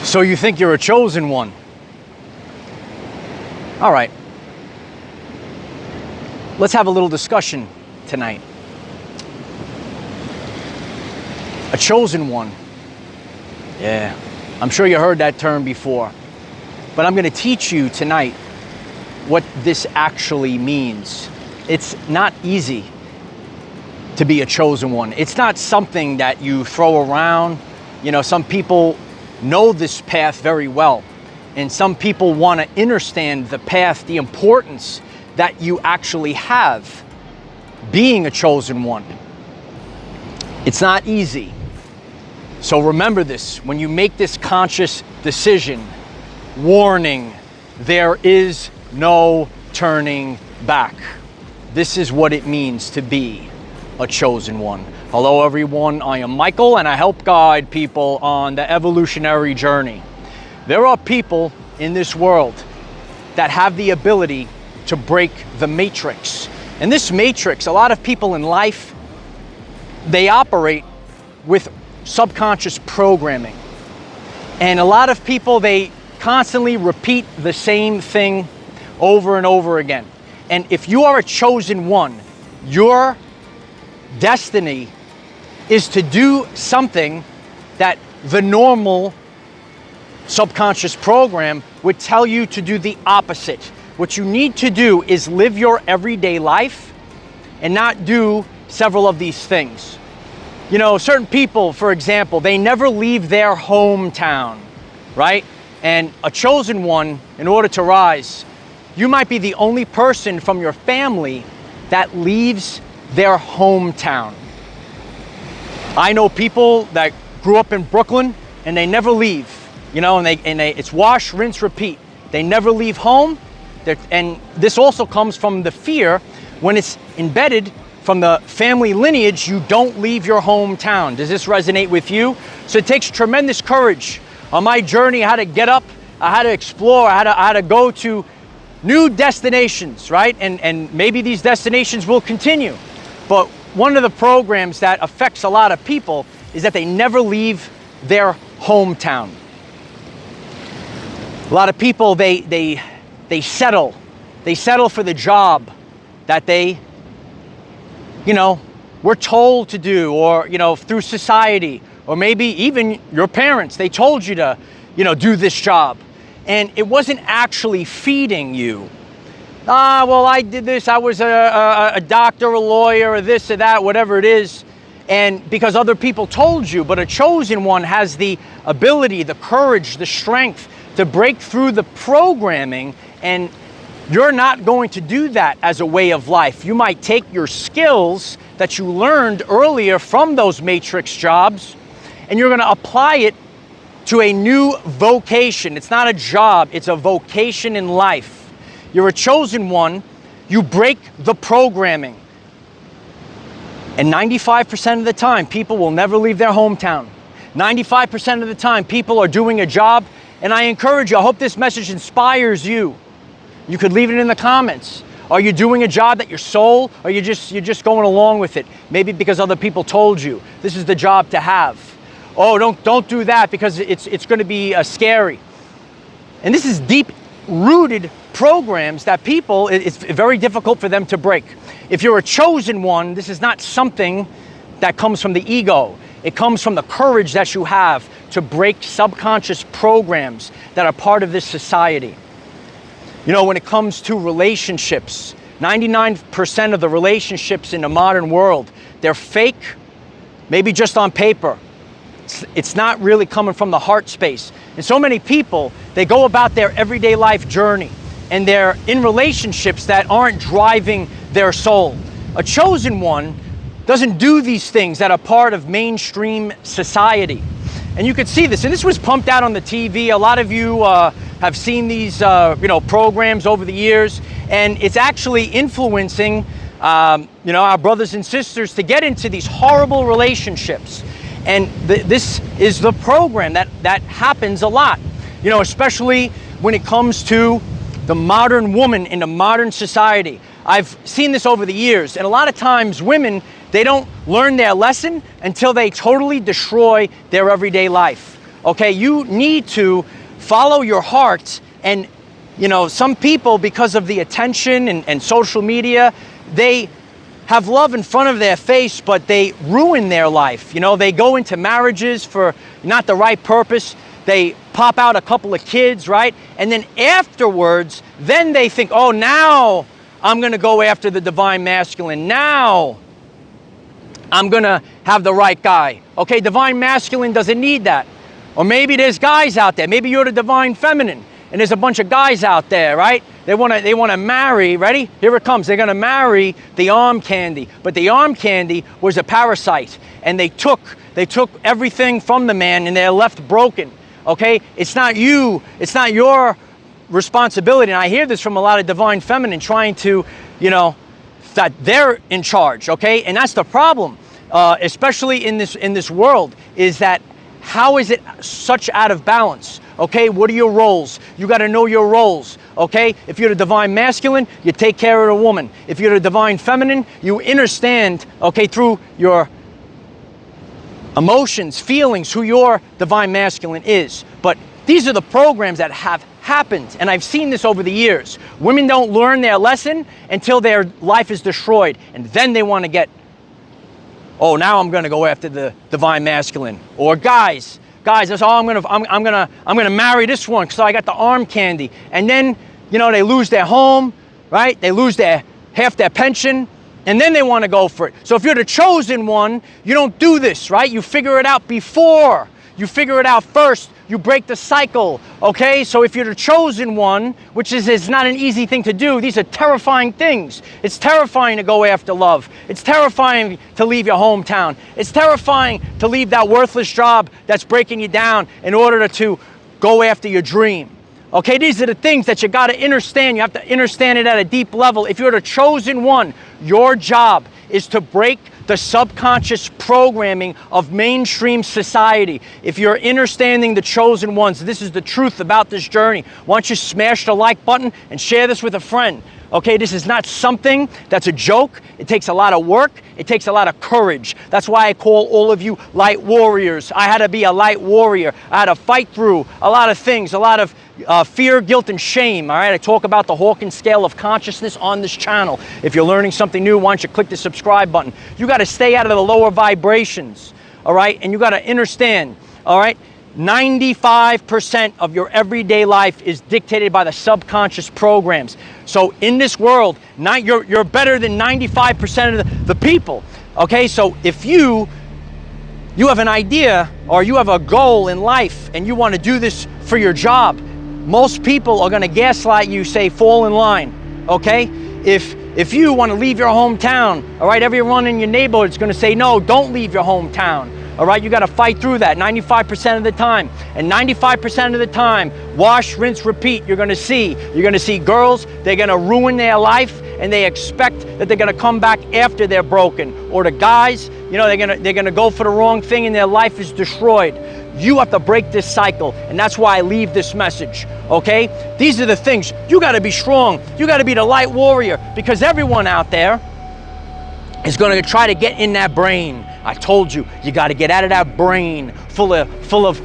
So you think you're a chosen one? All right. Let's have a little discussion tonight. A chosen one. Yeah, I'm sure you heard that term before. But I'm going to teach you tonight what this actually means. It's not easy to be a chosen one. It's not something that you throw around. You know, some people know this path very well, and some people want to understand the path, the importance that you actually have being a chosen one. It's not easy. So remember this, when you make this conscious decision, warning, there is no turning back. This is what it means to be a chosen one. Hello everyone, I am Michael and I help guide people on the evolutionary journey. There are people in this world that have the ability to break the matrix. And this matrix, a lot of people in life, they operate with subconscious programming. And a lot of people, they constantly repeat the same thing over and over again. And if you are a chosen one, your destiny is to do something that the normal subconscious program would tell you to do the opposite. What you need to do is live your everyday life and not do several of these things. You know, certain people, for example, they never leave their hometown, right? And a chosen one, in order to rise, you might be the only person from your family that leaves their hometown. I know people that grew up in Brooklyn and they never leave, you know, and it's wash, rinse, repeat. They never leave home. And this also comes from the fear when it's embedded from the family lineage, you don't leave your hometown. Does this resonate with you? So it takes tremendous courage. On my journey, I had to get up, I had to explore, I had to go to new destinations, right? And maybe these destinations will continue. But one of the programs that affects a lot of people is that they never leave their hometown. A lot of people, they settle. They settle for the job that they, you know, were told to do, or, you know, through society, or maybe even your parents, they told you to, you know, do this job. And it wasn't actually feeding you. Well, I did this, I was a doctor, a lawyer, or this or that, whatever it is. And because other people told you, but a chosen one has the ability, the courage, the strength to break through the programming, and you're not going to do that as a way of life. You might take your skills that you learned earlier from those matrix jobs, and you're going to apply it to a new vocation. It's not a job, it's a vocation in life. You're a chosen one, you break the programming. And 95% of the time, people will never leave their hometown. 95% of the time, people are doing a job, and I encourage you, I hope this message inspires you. You could leave it in the comments. Are you doing a job that your soul, or you're just going along with it? Maybe because other people told you this is the job to have. Oh, don't do that because it's going to be scary. And this is deep-rooted programs that people, it's very difficult for them to break. If you're a chosen one, this is not something that comes from the ego. It comes from the courage that you have to break subconscious programs that are part of this society. You know, when it comes to relationships, 99% of the relationships in the modern world, they're fake, maybe just on paper. It's not really coming from the heart space. And so many people, they go about their everyday life journey and they're in relationships that aren't driving their soul. A chosen one doesn't do these things that are part of mainstream society. And you could see this, and this was pumped out on the TV. A lot of you have seen these programs over the years, and it's actually influencing our brothers and sisters to get into these horrible relationships. And this is the program that happens a lot, you know, especially when it comes to the modern woman in the modern society. I've seen this over the years, and a lot of times women, they don't learn their lesson until they totally destroy their everyday life. Okay, you need to follow your heart. And some people, because of the attention and social media, they have love in front of their face, but they ruin their life. They go into marriages for not the right purpose. They pop out a couple of kids, right? And then afterwards, then they think, oh, now I'm going to go after the divine masculine. Now I'm going to have the right guy. Okay, divine masculine doesn't need that. Or maybe there's guys out there. Maybe you're the divine feminine, and there's a bunch of guys out there, right? They want to marry, ready? Here it comes. They're going to marry the arm candy. But the arm candy was a parasite, and they took everything from the man, and they're left broken. Okay? It's not you. It's not your responsibility. And I hear this from a lot of divine feminine trying to, that they're in charge. Okay? And that's the problem, especially in this world, is that how is it such out of balance? Okay, what are your roles? You got to know your roles. Okay, if you're the divine masculine, you take care of the woman. If you're the divine feminine, you understand, okay, through your emotions, feelings, who your divine masculine is. But these are the programs that have happened, and I've seen this over the years. Women don't learn their lesson until their life is destroyed, and then they want to get, oh, now I'm going to go after the divine masculine. Or guys, that's all I'm gonna marry this one because I got the arm candy. And then, they lose their home, right? They lose half their pension, and then they want to go for it. So if you're the chosen one, you don't do this, right? You figure it out before. You figure it out first. You break the cycle, okay? So if you're the chosen one, which is not an easy thing to do, these are terrifying things. It's terrifying to go after love. It's terrifying to leave your hometown. It's terrifying to leave that worthless job that's breaking you down in order to go after your dream. Okay, these are the things that you got to understand. You have to understand it at a deep level. If you're the chosen one, your job is to break the subconscious programming of mainstream society. If you're understanding the chosen ones, this is the truth about this journey. Why don't you smash the like button and share this with a friend? Okay, this is not something that's a joke. It takes a lot of work. It takes a lot of courage. That's why I call all of you light warriors. I had to be a light warrior. I had to fight through a lot of things, a lot of fear, guilt, and shame. All right, I talk about the Hawkins scale of consciousness on this channel. If you're learning something new, why don't you click the subscribe button? You got to stay out of the lower vibrations, all right? And you got to understand, all right? 95% of your everyday life is dictated by the subconscious programs. So in this world, you're better than 95% of the people. Okay, so if you have an idea or you have a goal in life and you want to do this for your job, most people are going to gaslight you, say fall in line. Okay, if you want to leave your hometown, all right, everyone in your neighborhood is going to say no, don't leave your hometown. All right, you got to fight through that 95% of the time. And 95% of the time, wash, rinse, repeat, you're going to see girls, they're going to ruin their life and they expect that they're going to come back after they're broken. Or the guys, they're going to go for the wrong thing and their life is destroyed. You have to break this cycle, and that's why I leave this message, okay? These are the things. You got to be strong. You got to be the light warrior, because everyone out there is going to try to get in that brain. I told you, you got to get out of that brain full of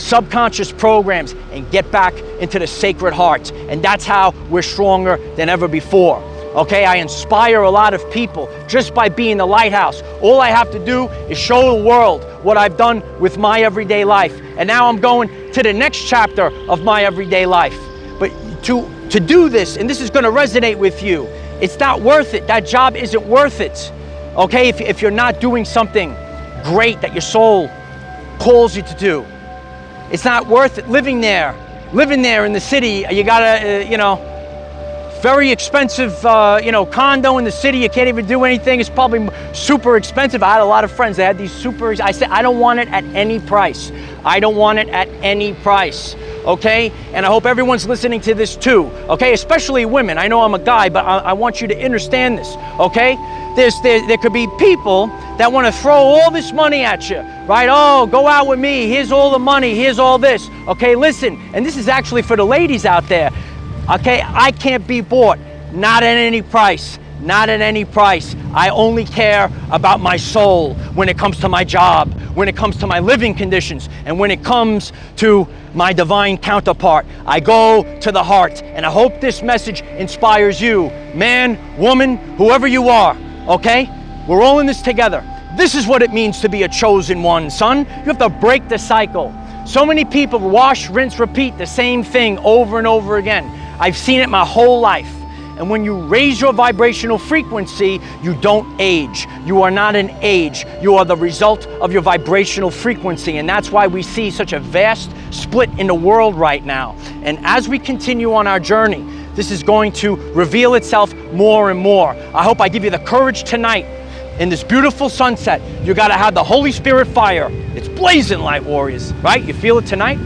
subconscious programs and get back into the sacred heart. And that's how we're stronger than ever before. Okay, I inspire a lot of people just by being the lighthouse. All I have to do is show the world what I've done with my everyday life. And now I'm going to the next chapter of my everyday life. But to do this, and this is going to resonate with you, it's not worth it. That job isn't worth it. Okay, if you're not doing something great that your soul calls you to do, it's not worth it. Living there in the city, you gotta, very expensive, condo in the city. You can't even do anything. It's probably super expensive. I had a lot of friends that had these I said, I don't want it at any price. I don't want it at any price. Okay? And I hope everyone's listening to this too. Okay? Especially women. I know I'm a guy, but I want you to understand this. Okay? There could be people that want to throw all this money at you, right? Oh, go out with me. Here's all the money. Here's all this. Okay? Listen. And this is actually for the ladies out there. Okay, I can't be bought, not at any price, not at any price. I only care about my soul when it comes to my job, when it comes to my living conditions, and when it comes to my divine counterpart. I go to the heart, and I hope this message inspires you, man, woman, whoever you are, okay? We're all in this together. This is what it means to be a chosen one, son. You have to break the cycle. So many people wash, rinse, repeat the same thing over and over again. I've seen it my whole life. And when you raise your vibrational frequency, you don't age. You are not an age. You are the result of your vibrational frequency. And that's why we see such a vast split in the world right now. And as we continue on our journey, this is going to reveal itself more and more. I hope I give you the courage tonight in this beautiful sunset. You gotta have the Holy Spirit fire. It's blazing, light warriors, right? You feel it tonight?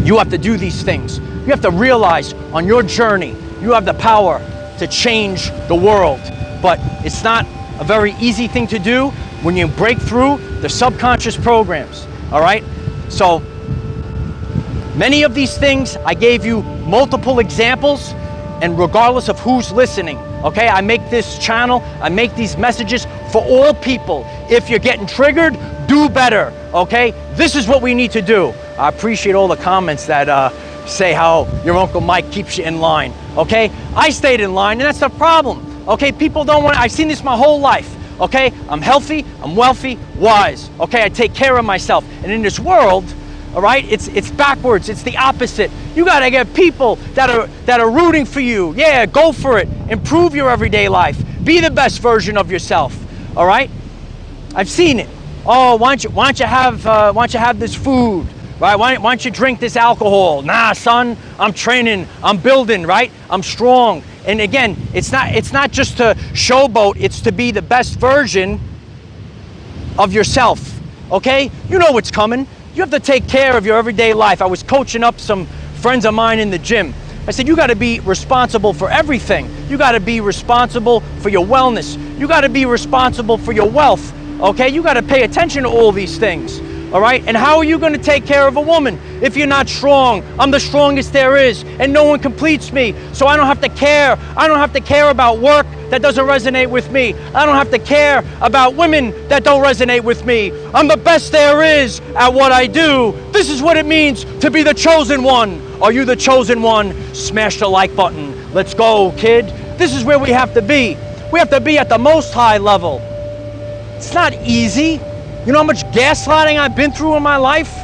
You have to do these things. You have to realize on your journey, you have the power to change the world. But it's not a very easy thing to do when you break through the subconscious programs, all right? So many of these things, I gave you multiple examples, and regardless of who's listening, okay? I make this channel, I make these messages for all people. If you're getting triggered, do better, okay? This is what we need to do. I appreciate all the comments that say how your Uncle Mike keeps you in line, okay? I stayed in line, and that's the problem, okay? People don't want, I've seen this my whole life, okay? I'm healthy, I'm wealthy, wise, okay? I take care of myself. And in this world, all right, it's backwards, it's the opposite. You gotta get people that are rooting for you. Yeah, go for it. Improve your everyday life. Be the best version of yourself, all right? I've seen it. Oh, why don't you have this food? Right? Why don't you drink this alcohol? Nah, son, I'm training, I'm building, right? I'm strong. And again, it's not just to showboat, it's to be the best version of yourself, okay? You know what's coming. You have to take care of your everyday life. I was coaching up some friends of mine in the gym. I said, you gotta be responsible for everything. You gotta be responsible for your wellness. You gotta be responsible for your wealth, okay? You gotta pay attention to all these things. All right, and how are you going to take care of a woman if you're not strong? I'm the strongest there is, and no one completes me, so I don't have to care. I don't have to care about work that doesn't resonate with me. I don't have to care about women that don't resonate with me. I'm the best there is at what I do. This is what it means to be the chosen one. Are you the chosen one? Smash the like button. Let's go, kid. This is where we have to be. We have to be at the most high level. It's not easy. You know how much gaslighting I've been through in my life?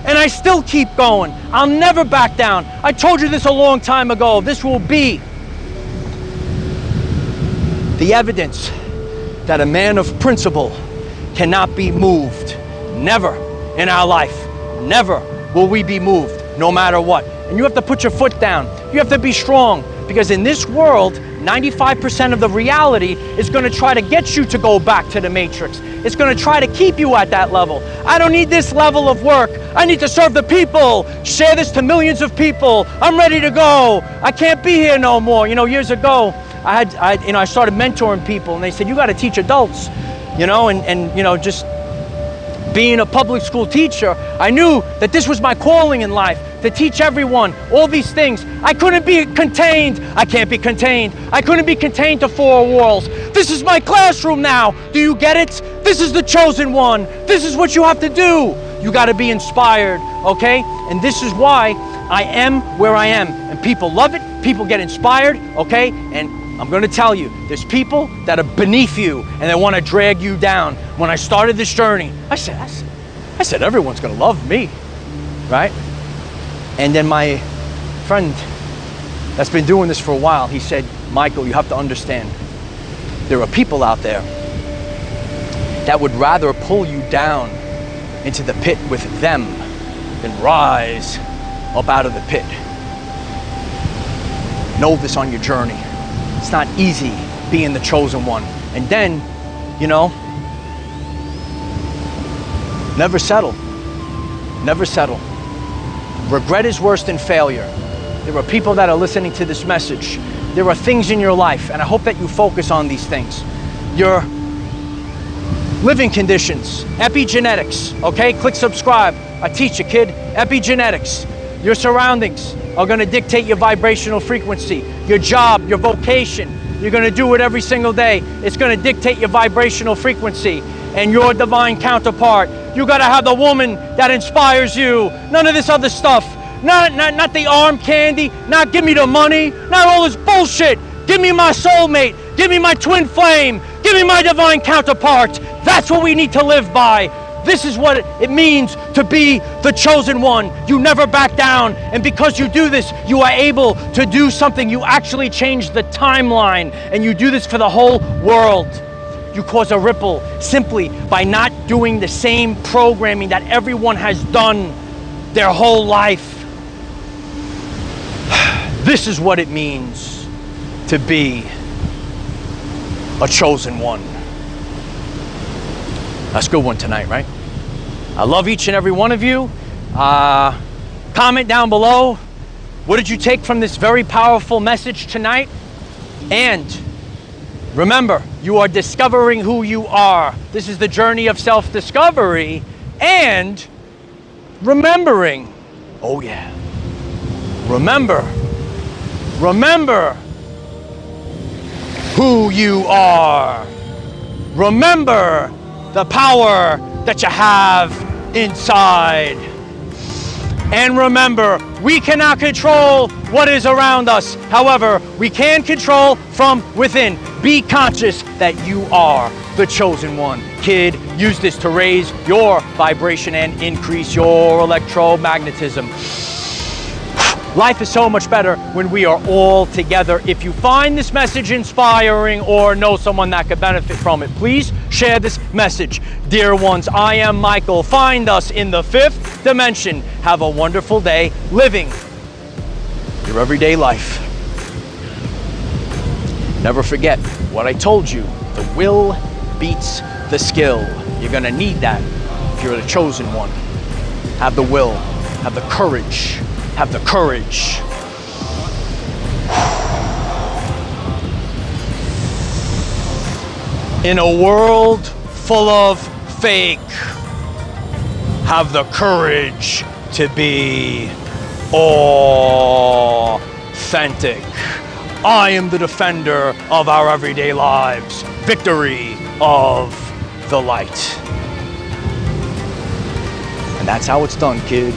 And I still keep going. I'll never back down. I told you this a long time ago. This will be the evidence that a man of principle cannot be moved. Never in our life. Never will we be moved, no matter what. And you have to put your foot down. You have to be strong, because in this world, 95% of the reality is going to try to get you to go back to the matrix. It's going to try to keep you at that level. I don't need this level of work. I need to serve the people. Share this to millions of people. I'm ready to go. I can't be here no more. You know, years ago, I started mentoring people, and they said, you got to teach adults, you know, and you know, just being a public school teacher, I knew that this was my calling in life, to teach everyone all these things. I couldn't be contained. I can't be contained. I couldn't be contained to four walls. This is my classroom now. Do you get it? This is the chosen one. This is what you have to do. You got to be inspired, okay? And this is why I am where I am. And people love it. People get inspired, okay? And I'm going to tell you, there's people that are beneath you and they want to drag you down. When I started this journey, I said, everyone's going to love me, right? And then my friend that's been doing this for a while, he said, Michael, you have to understand, there are people out there that would rather pull you down into the pit with them than rise up out of the pit. Know this on your journey. It's not easy being the chosen one. And then, you know, never settle. Never settle. Regret is worse than failure. There are people that are listening to this message. There are things in your life, and I hope that you focus on these things. Your living conditions, epigenetics, okay? Click subscribe. I teach you, kid. Epigenetics. Your surroundings are going to dictate your vibrational frequency. Your job, your vocation, you're going to do it every single day. It's going to dictate your vibrational frequency. and your divine counterpart. You gotta have the woman that inspires you. None of this other stuff. Not the arm candy, not give me the money, not all this bullshit. Give me my soulmate, give me my twin flame, give me my divine counterpart. That's what we need to live by. This is what it means to be the chosen one. You never back down. And because you do this, you are able to do something. You actually change the timeline, and you do this for the whole world. You cause a ripple simply by not doing the same programming that everyone has done their whole life. This is what it means to be a chosen one. That's a good one tonight, right? I love each and every one of you. Comment down below. What did you take from this very powerful message tonight? And remember, you are discovering who you are. This is the journey of self-discovery and remembering. Oh yeah. Remember who you are. Remember the power that you have inside. And remember, we cannot control what is around us. However, we can control from within. Be conscious that you are the chosen one. Kid, use this to raise your vibration and increase your electromagnetism. Life is so much better when we are all together. If you find this message inspiring or know someone that could benefit from it, please share this message. Dear ones, I am Michael. Find us in the 5th dimension. Have a wonderful day living your everyday life. Never forget what I told you. The will beats the skill. You're gonna need that if you're the chosen one. Have the will, have the courage. Have the courage. In a world full of fake, have the courage to be authentic. I am the defender of our everyday lives. Victory of the light. And that's how it's done, kid.